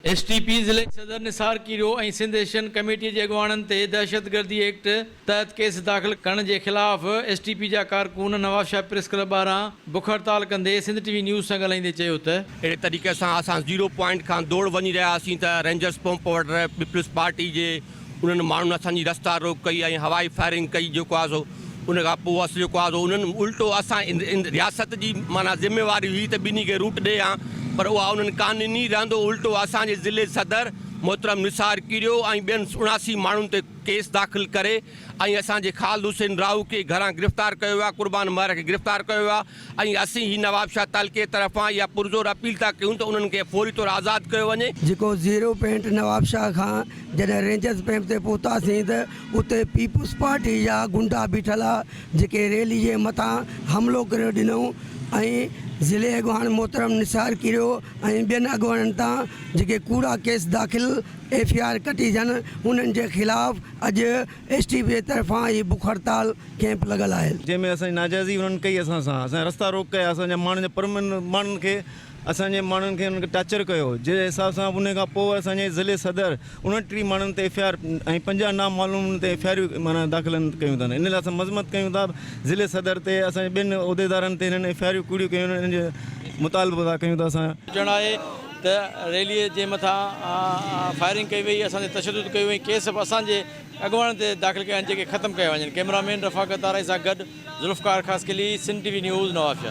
STP ज़िले सदर निसार कीरो ऐं सिंध एशियन कमेटी जे अॻुवाणनि ते दहशतगर्दी एक्ट तहत केस दाख़िल करण जे ख़िलाफ़ STP जा कारकुन नवाब शाह प्रेस क्लब ॿाहिरां बुख हड़ताल कंदे सिंध TV न्यूज़ सां ॻाल्हाईंदे चयो त अहिड़े तरीक़े सां असां 0 पॉइंट खां दौड़ वञी रहिया हुआसीं त रेंजर्स पंप वटि पीपल्स पार्टी जे उन्हनि माण्हुनि असांजी रस्ता रोक कई ऐं हवाई फायरिंग कई जेको आहे सो उन खां पोइ असां जेको आहे सो उन्हनि उल्टो असां रियासत जी माना ज़िम्मेवारी हुई त ॿिन्ही खे रूट ॾे हा पर उहा उन्हनि कानूनी रहंदो उल्टो असांजे ज़िले सदर मोहतरम निसार कीरियो ऐं ॿियनि 79 माण्हुनि ते केस दाख़िल करे ऐं असांजे ख़ालिद हुसैन राऊ खे घरां गिरफ़्तार कयो आहे, कुर्बान महर खे गिरफ़्तार कयो आहे ऐं असीं ही नवाब शाह तालके तरफ़ां इहा पुरज़ोर अपील था कयूं त उन्हनि खे फौरी तौरु आज़ादु कयो वञे। जेको 0 पॉइंट नवाब शाह खां जॾहिं रेंजर्स पैंप ते पहुतासीं त उते पीपुल्स पार्टी जा गुंडा बीठल आहे जेके रैली जे मथां हमिलो करे ॾिनऊं ऐं ज़िले अॻुवाण मोहतरम निसार कीरियो ऐं ॿियनि अॻुवाणनि तां जेके कूड़ा केस दाख़िल FIR कटी जन उन्हनि जे ख़िलाफ़ अॼु STP जे तरफ़ां ही बुख हड़ताल कैंप लॻल आहे जंहिंमें असांजी नाजाइज़ी उन्हनि कई असां रस्ता रोक कया असांजा माण्हुनि जे परमनंट माण्हुनि खे असांजे माण्हुनि खे उन्हनि खे टार्चर कयो जंहिं हिसाब सां उन खां पोइ असांजे ज़िले सदर 29 माण्हुनि ते FIR ऐं 50 नामालूम ते FIR माना दाख़िल कयूं था इन लाइ असां मज़म्मत कयूं था ज़िले सदर ते असांजे ॿियनि उहिदेदारनि ते हिननि FIR कूड़ियूं कयूं इन्हनि जे मुतालबो था कयूं था असां चवणु आहे त रैलीअ जे मथां फायरिंग कई वई असां ते तशदुद कई वई केस बि असांजे अॻुवाणनि ते दाख़िल कया आहिनि जेके ख़तमु कया वञनि। कैमरामैन रफ़ाकत ताराई सां गॾु ज़ुल्फ़कार ख़ासकिली सिंध TV न्यूज़ नवाब शाह।